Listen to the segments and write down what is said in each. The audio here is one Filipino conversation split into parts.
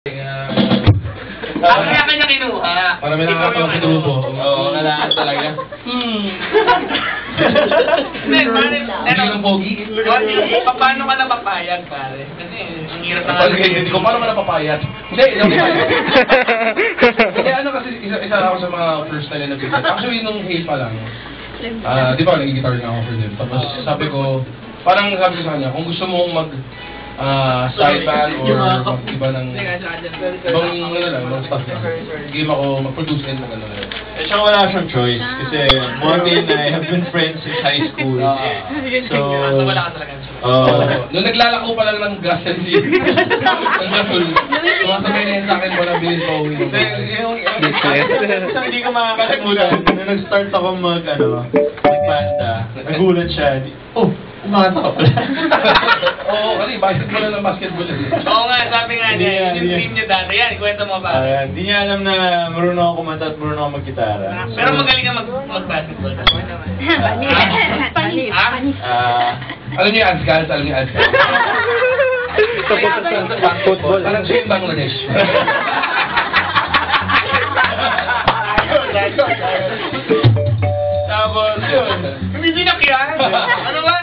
Kaya kanya kinuha. Para may nakakatawa sa grupo. Oo, kailangan talaga. Hindi, pare. Hindi lang pogi. Paano ka napapayag, pare? Kasi ang hirap na Hindi ko paano ka napapayat. Hindi ano kasi isa ako sa mga first time na nag-visit. Actually, nung Hail pa lang, di ba, nag-guitar na ako for them. Tapos sabi ko, parang sabi ko sa kanya, kung gusto mong mag side band or mag-iba ng ibang stuff na. Game ako, mag-produce and mag-ano na. Eh, siya wala siyang choice. Kasi Morty and I have been friends since high school. So, wala ka talaga. oh. Nung naglalako pa lang ng gas and leaf, ng gasol, sumasabay na yun sa akin wala bilhin pa uwi. Hindi ko makakalimutan. Nung nag-start ako mag-banda, nagulat siya. Oh, umata ka pala. Oo, kasi basketball na ng basketball. Oo nga, sabi nga niya, yung dream niya dati. Yan, kwento mo ba? Hindi niya alam na marunong ako kumanta at marunong ako mag-gitara. Pero magaling ka mag-basketball. Panis. Alam niyo yung Azkals? Alam niyo yung Azkals? Football. Parang siya yung Bangladesh. Tapos, yun. Hindi binakyan. Ano ba?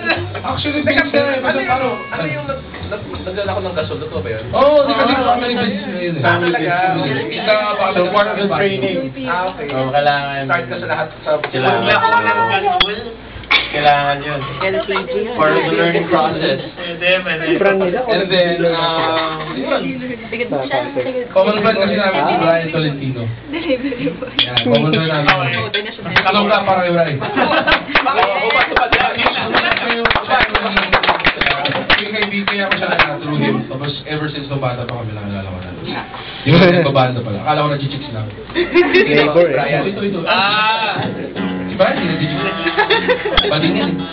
Actually, paano? Ano yung nagdala ko ng gasol? Totoo ba yun? Oo, kasi family business na yun eh. Talaga? Isa pa So, part of the training. Okay. Oh, kailangan. Start ka sa lahat sa... Kailangan. Wala ko ng gasol. Kailangan yun. Part of the learning process. Pwede. And then, yun. Common friend kasi namin si Brian Tolentino. Yan, common friend namin. Anong ka para kay Brian? Kaya ako siya na-through him. Tapos ever since nung bata pa kami lang nalalawanan. Yung nagbabanda pala. Akala ko na-chicks lang. Brian. Ito. Si Brian, hindi na-chicks. Bading yan eh.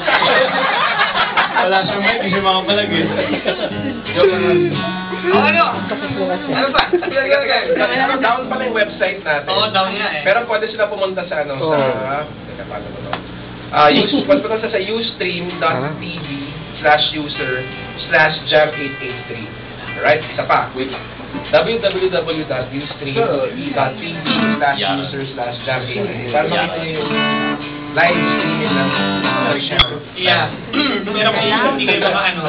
Wala siyang mic, hindi siya makapalag eh. Joke lang. Ano ba? Down pala yung website natin. Oo, down nga eh. Pero pwede sila pumunta sa ano, sa... Teka, paano ba ito? Pumunta sa ustream.tv/user/jam883. Alright? Isa pa. Wait lang. www.ustream.tv/user/jam883. Para makita nyo yung live streaming ng show. Yeah. Pero kung hindi kayo maka-ano,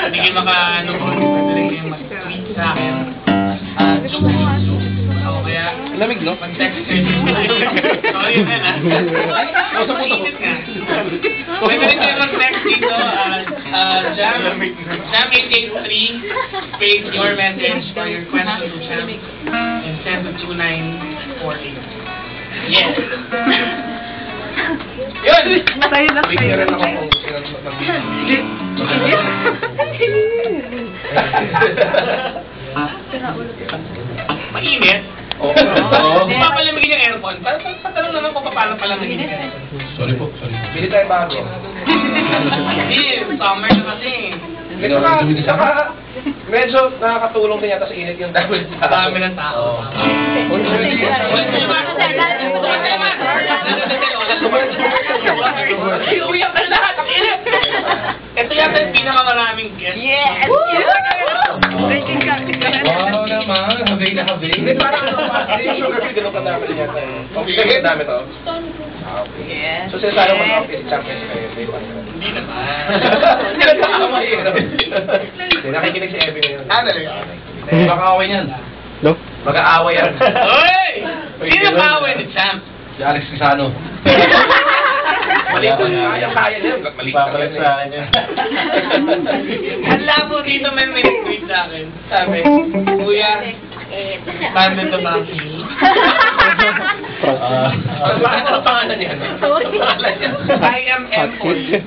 hindi kayo maka-ano, pwede kayo mag-tweet sa akin. Ako kaya, Lamig, no? mag-text kayo. Sorry yun na. Ay, sa puto ko. Pwede rin kayo mag-text dito. Jam883, space your message or your question to Jam and send to 2948. Yes. Yun! Sa'yo na Wait, meron ako kung sino Mainit? Oo. Papalamigin yung aircon. Patanong naman kung paano pala naging Sorry po. Bili tayo bago. Hindi, summer na kasi. Saka, medyo nakakatulong din yata sa init yung dami ng tao. Dami ng tao. Iuwiyak ka lahat! Ang init! Ito yata yung pinakamaraming guest. Yes! Wow naman, habay na habay. Hindi, parang yung sugar free, ganun kadami din yata. Okay, dami to? Okay. Yes. So, sinasabi mo mag-office champions kayo. Hindi naman. Hindi na nakakamahirap. Hindi, nakikinig si Evie ngayon. Talaga? Baka away niyan. Mag-aaway yan. Hoy! Sino kaaway ni Champ? Si Alex Quisano. Mali ko na. Kaya niya. Mali ka Papalag sa akin yun. Ang labo dito may tweet sa akin. Sabi, Kuya, paano ito ba? Ano pangalan niya? I am Empoy.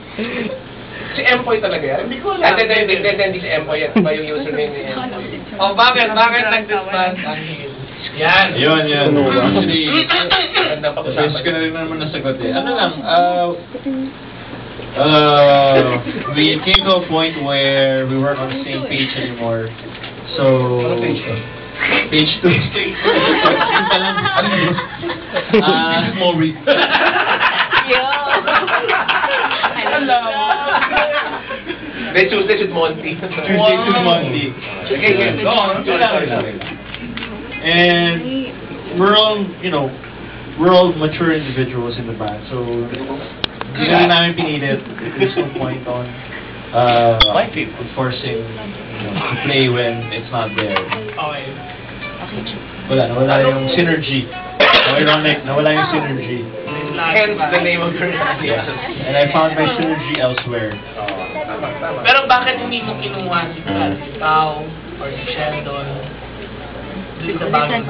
Si Empoy talaga yan? Hindi ko alam. Hindi si Empoy yan. Iba yung username ni Empoy. O bakit nag-disband ang Hill? Yan. Yun. Actually, Ganda pag-usapan. first ko na rin naman nasagot eh. Ano lang, we came to a point where we weren't on the same page anymore. So, Ano page to? Page 2. Ano yun? Maury. Yo! Hello. Tuesday with Monty. Tuesday to Monday. Okay, go on. And we're all, we're all mature individuals in the band, so hindi na namin pinilit. There's no point on forcing to play when it's not there. Okay. Nawala yung synergy. Ironic, nawala yung synergy. Hence the name of your band. Yes. And I found my synergy elsewhere. Tama. Pero bakit hindi mo kinuha si Brad, si Pao, or si Sheldon? Dun sa bagong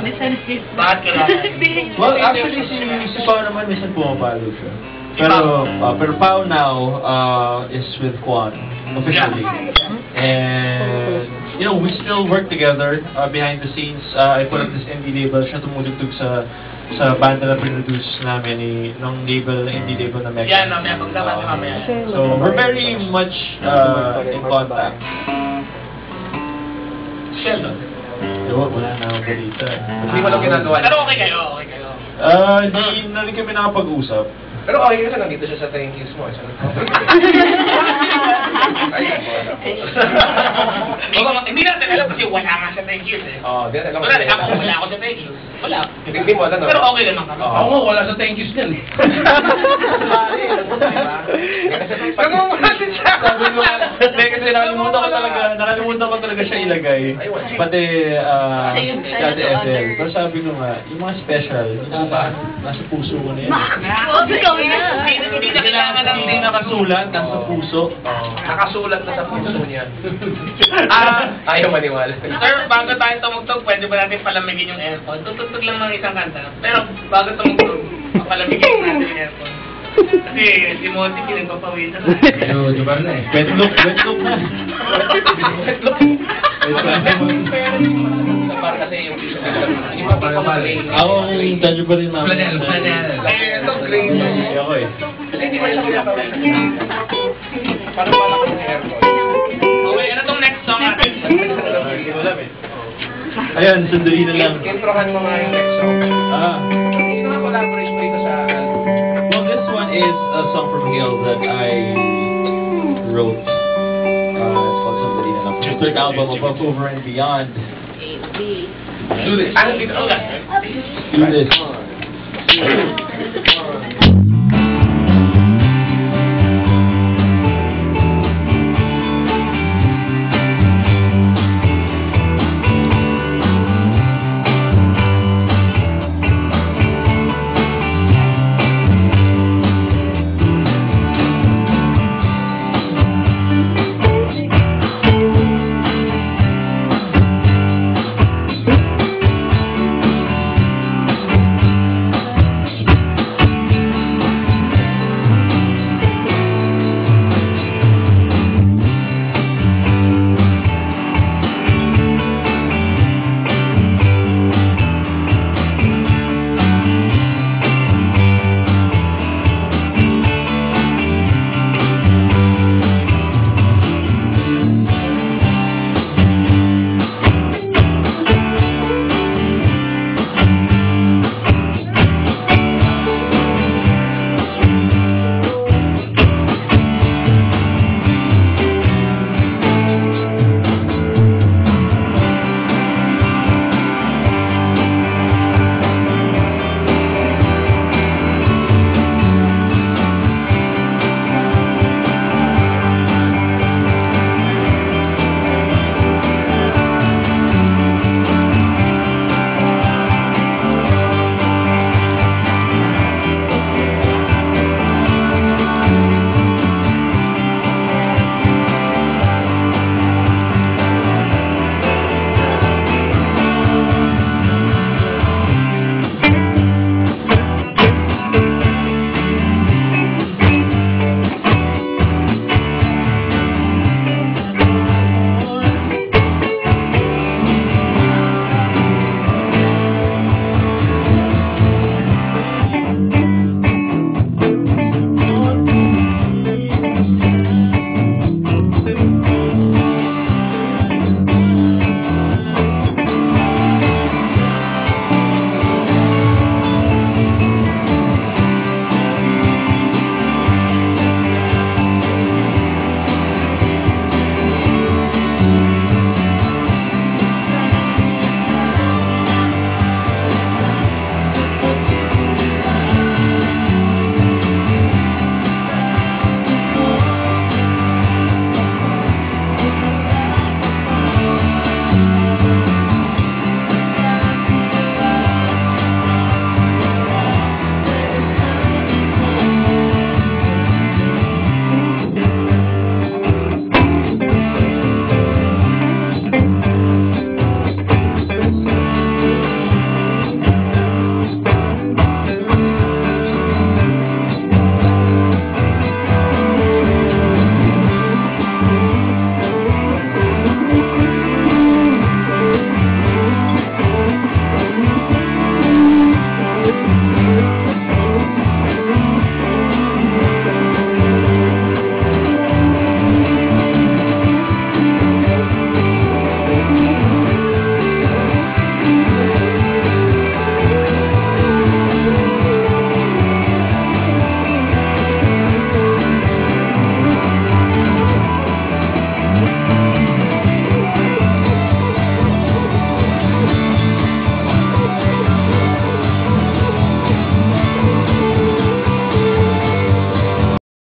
bakit kailangan? Well, actually, si Pao naman minsan pumapalo siya. Pero Pao now is with Quan, officially. And, we still work together behind the scenes. I put up this indie label, siya tumutugtog sa banda na produce namin ng indie label na Mecca. Yan, may pagdaman si mamaya. So, we're very much in contact. Sheldon. Wala na akong balita. Hindi mo lang ginagawa. Pero okay kayo. Hindi na rin kami nakapag-usap. Pero okay kasi nandito siya sa thank yous mo. Hindi natin alam kasi wala nga sa thank yous eh. Oo, di alam. Wala ako sa thank yous. Wala. Hindi mo alam. Pero okay naman kami. Ako nga, wala sa thank yous niyan. Kasi nakalimutan ko talaga siya ilagay. Pati si Ate Ethel. Pero sabi ko nga, yung mga special, nasa puso ko na yan. Hindi na kailangan ng Hindi nakasulat, nasa puso. Nakasulat na sa puso niya. Ayaw maniwala. Sir, bago tayo tumugtog, pwede ba natin palamigin yung aircon? Tutugtog lang ng isang kanta. Pero bago tumugtog, palamigin natin yung aircon. Kasi si Monty pinagpapawisan na. Pero, diba na eh. Wetlook na. Para kasi yung iba pa pamaling. Ako ang dadyo pa rin namin. Flanel. Ito, great. Ako eh. Kasi hindi mo siya pinapawin. Parang pala ko ng aircon. Okay, ano tong next song natin? Hindi ko alam eh. Ayun, sandali na lang. Introhan mo nga yung next song. Sino nga collaboration dito sa album? Well, this one is a song from Gil that I wrote. It's called Somebody na lang. The third album, Above, Over, and Beyond. Do this. Ano dito? Do this.